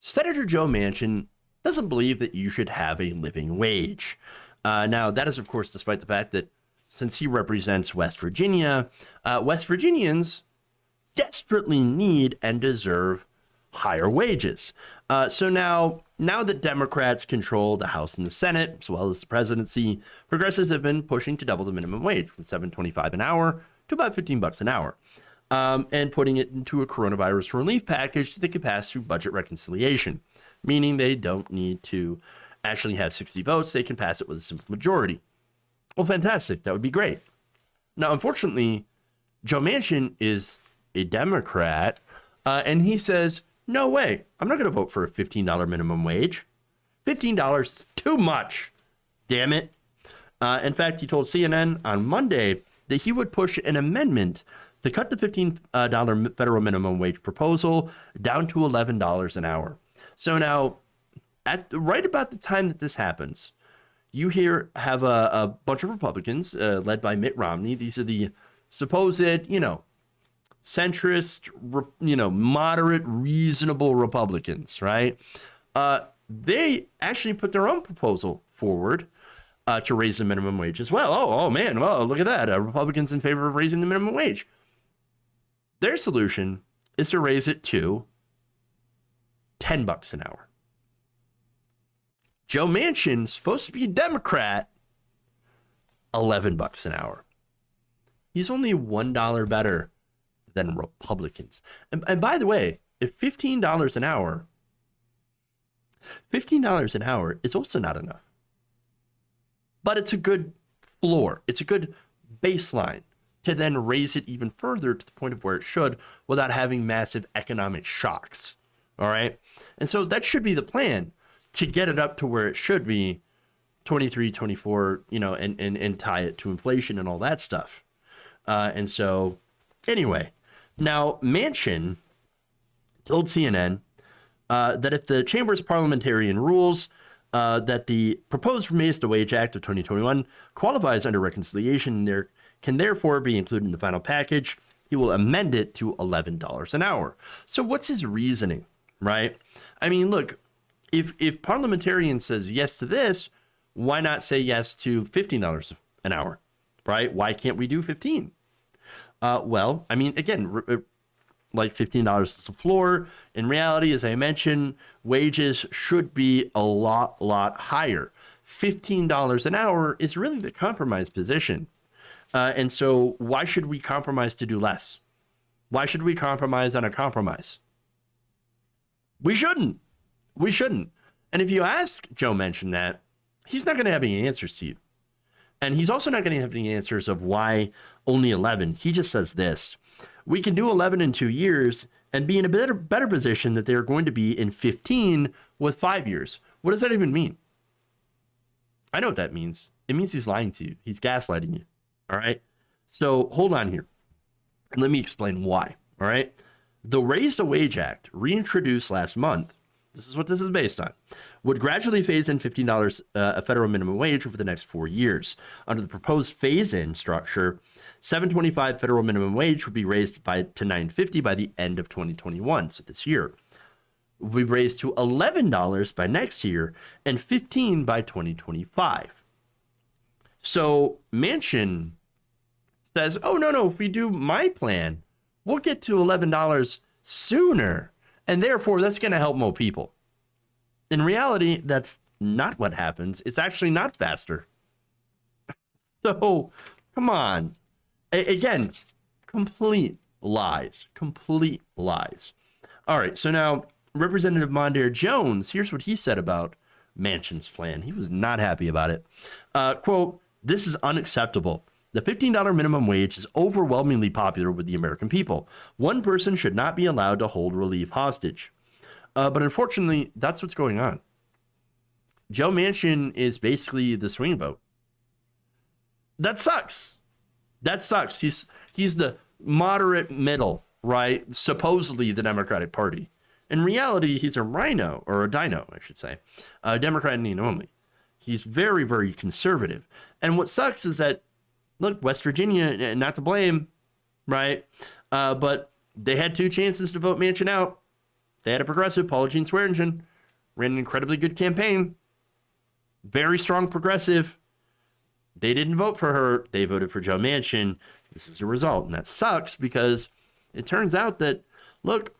Senator Joe Manchin doesn't believe that you should have a living wage. Now, that is, of course, despite the fact that since he represents West Virginia, West Virginians desperately need and deserve higher wages. So now that Democrats control the House and the Senate, as well as the presidency, progressives have been pushing to double the minimum wage from $7.25 an hour to about $15 an hour, and putting it into a coronavirus relief package that they could pass through budget reconciliation, meaning they don't need to actually have 60 votes. They can pass it with a simple majority. Well, fantastic. That would be great. Now, unfortunately, Joe Manchin is a Democrat, and he says, no way, I'm not going to vote for a $15 minimum wage. $15 is too much. Damn it. In fact, he told CNN on Monday that he would push an amendment to cut the $15 federal minimum wage proposal down to $11 an hour. So now, right about the time that this happens, you have a bunch of Republicans led by Mitt Romney. These are the supposed, centrist, moderate, reasonable Republicans, right? They actually put their own proposal forward to raise the minimum wage as well. Oh man, well, look at that. Republicans in favor of raising the minimum wage. Their solution is to raise it to $10 an hour. Joe Manchin, supposed to be a Democrat, $11 an hour. He's only $1 better than Republicans. And by the way, if $15 an hour is also not enough. But it's a good floor. It's a good baseline to then raise it even further to the point of where it should without having massive economic shocks. All right. And so that should be the plan, to get it up to where it should be, 23, 24, and tie it to inflation and all that stuff. And so anyway, now Manchin told CNN that if the chamber's parliamentarian rules that the proposed Raise the Wage Act of 2021 qualifies under reconciliation, there can therefore be included in the final package, he will amend it to $11 an hour. So what's his reasoning, right? I mean, look, if parliamentarian says yes to this, why not say yes to $15 an hour, right? Why can't we do 15? Well, I mean, again, like $15 is the floor. In reality, as I mentioned, wages should be a lot higher. $15 an hour is really the compromise position. And so why should we compromise to do less? Why should we compromise on a compromise? We shouldn't. We shouldn't. And if you ask Joe Manchin that, he's not going to have any answers to you. And he's also not going to have any answers of why only 11. He just says this: we can do 11 in 2 years and be in a better position that they're going to be in 15 with 5 years. What does that even mean? I know what that means. It means he's lying to you. He's gaslighting you. All right. So hold on here. And let me explain why. All right. The Raise the Wage Act, reintroduced last month, this is what this is based on, would gradually phase in $15 a federal minimum wage over the next 4 years. Under the proposed phase-in structure, $7.25 federal minimum wage would be raised to $9.50 by the end of 2021, so this year. It will be raised to $11 by next year and $15 by 2025. So Manchin says, oh, no, if we do my plan, we'll get to $11 sooner, and therefore that's going to help more people. In reality, that's not what happens. It's actually not faster. So, come on. Again, complete lies. Complete lies. All right, so now Representative Mondaire Jones, here's what he said about Manchin's plan. He was not happy about it. Quote, "This is unacceptable. The $15 minimum wage is overwhelmingly popular with the American people. One person should not be allowed to hold relief hostage." But unfortunately, that's what's going on. Joe Manchin is basically the swing vote. That sucks. That sucks. He's the moderate middle, right? Supposedly the Democratic Party. In reality, he's a rhino, or a dino, I should say. A Democrat in name only. He's very, very conservative. And what sucks is that, look, West Virginia, not to blame, right? But they had 2 chances to vote Manchin out. They had a progressive, Paula Jean Swearengin, ran an incredibly good campaign. Very strong progressive. They didn't vote for her. They voted for Joe Manchin. This is the result. And that sucks because it turns out that, look,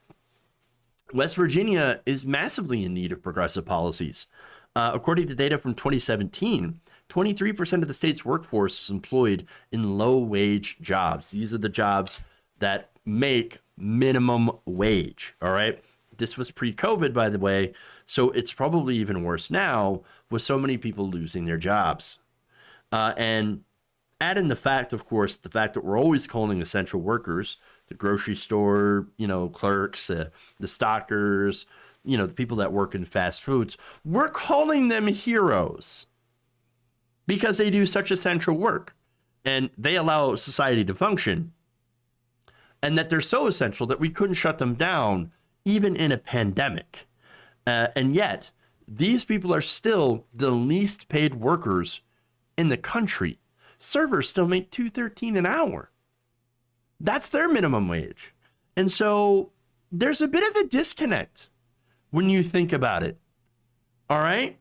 West Virginia is massively in need of progressive policies. According to data from 2017, 23% of the state's workforce is employed in low-wage jobs. These are the jobs that make minimum wage, all right? This was pre-COVID, by the way, so it's probably even worse now with so many people losing their jobs. And add in the fact, of course, the fact that we're always calling essential workers, the grocery store, clerks, the stockers, the people that work in fast foods, we're calling them heroes because they do such essential work and they allow society to function, and that they're so essential that we couldn't shut them down even in a pandemic. And yet these people are still the least paid workers in the country. Servers still make $2.13 an hour. That's their minimum wage. And so there's a bit of a disconnect when you think about it. All right.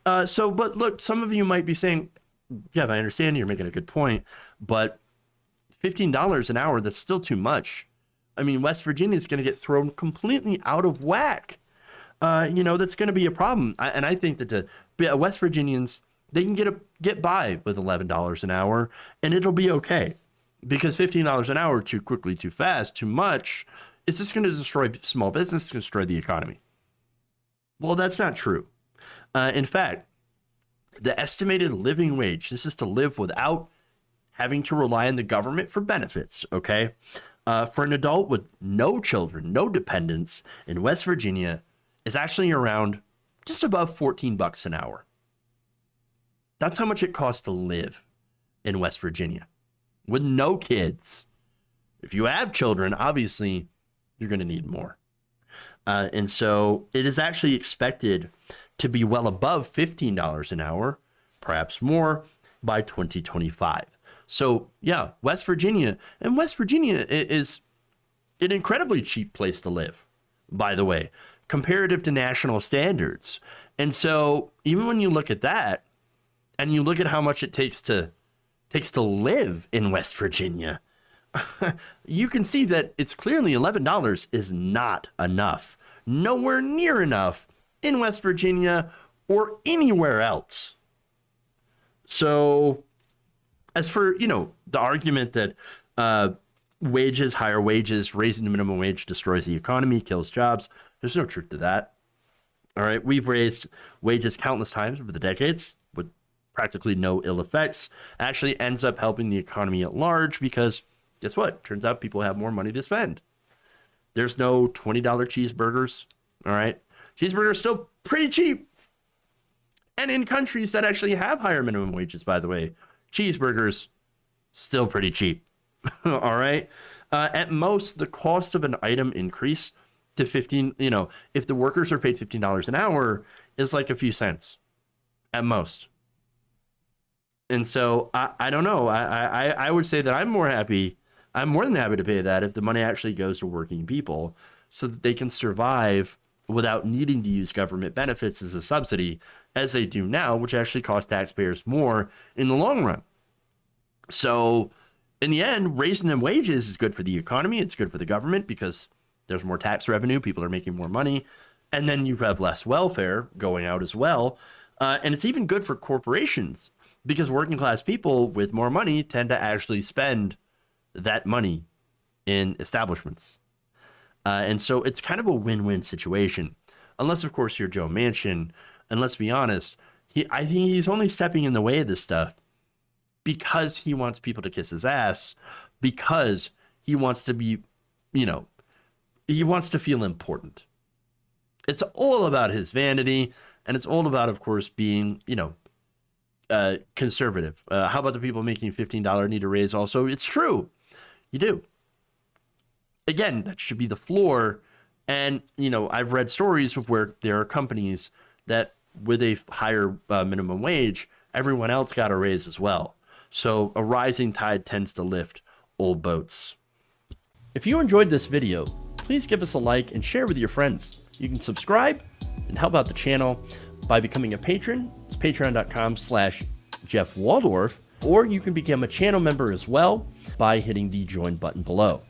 But look, some of you might be saying, Jeff, I understand you're making a good point, but $15 an hour, that's still too much. I mean, West Virginia is going to get thrown completely out of whack. That's going to be a problem. And I think that the West Virginians, they can get by with $11 an hour and it'll be okay, because $15 an hour too quickly, too fast, too much, is just going to destroy small business, it's going to destroy the economy. Well, that's not true. In fact, the estimated living wage, this is to live without having to rely on the government for benefits, okay? For an adult with no children, no dependents in West Virginia is actually around just above $14 an hour. That's how much it costs to live in West Virginia with no kids. If you have children, obviously you're going to need more. And so it is actually expected to be well above $15 an hour, perhaps more, by 2025. So yeah, West Virginia is an incredibly cheap place to live, by the way, comparative to national standards. And so even when you look at that, and you look at how much it takes to live in West Virginia, you can see that it's clearly $11 is not enough. Nowhere near enough in West Virginia or anywhere else. So as for, the argument that higher wages, raising the minimum wage destroys the economy, kills jobs, there's no truth to that. All right, we've raised wages countless times over the decades with practically no ill effects. Actually ends up helping the economy at large because guess what? Turns out people have more money to spend. There's no $20 cheeseburgers. All right. Cheeseburgers are still pretty cheap. And in countries that actually have higher minimum wages, by the way, cheeseburgers still pretty cheap. All right. At most, the cost of an item increase to 15, if the workers are paid $15 an hour, is like a few cents at most. And so I don't know. I would say that I'm more than happy to pay that if the money actually goes to working people so that they can survive without needing to use government benefits as a subsidy, as they do now, which actually cost taxpayers more in the long run. So in the end, raising them wages is good for the economy. It's good for the government because there's more tax revenue. People are making more money. And then you have less welfare going out as well. And it's even good for corporations because working class people with more money tend to actually spend that money in establishments. And so it's kind of a win-win situation, unless, of course, you're Joe Manchin. And let's be honest, I think he's only stepping in the way of this stuff because he wants people to kiss his ass, because he wants to be, he wants to feel important. It's all about his vanity, and it's all about, of course, being, conservative. How about the people making $15 need a raise also? It's true. You do. Again, that should be the floor. And, I've read stories of where there are companies that with a higher minimum wage, everyone else got a raise as well. So a rising tide tends to lift all boats. If you enjoyed this video, please give us a like and share with your friends. You can subscribe and help out the channel by becoming a patron. It's patreon.com/Jeff Waldorf, or you can become a channel member as well by hitting the join button below.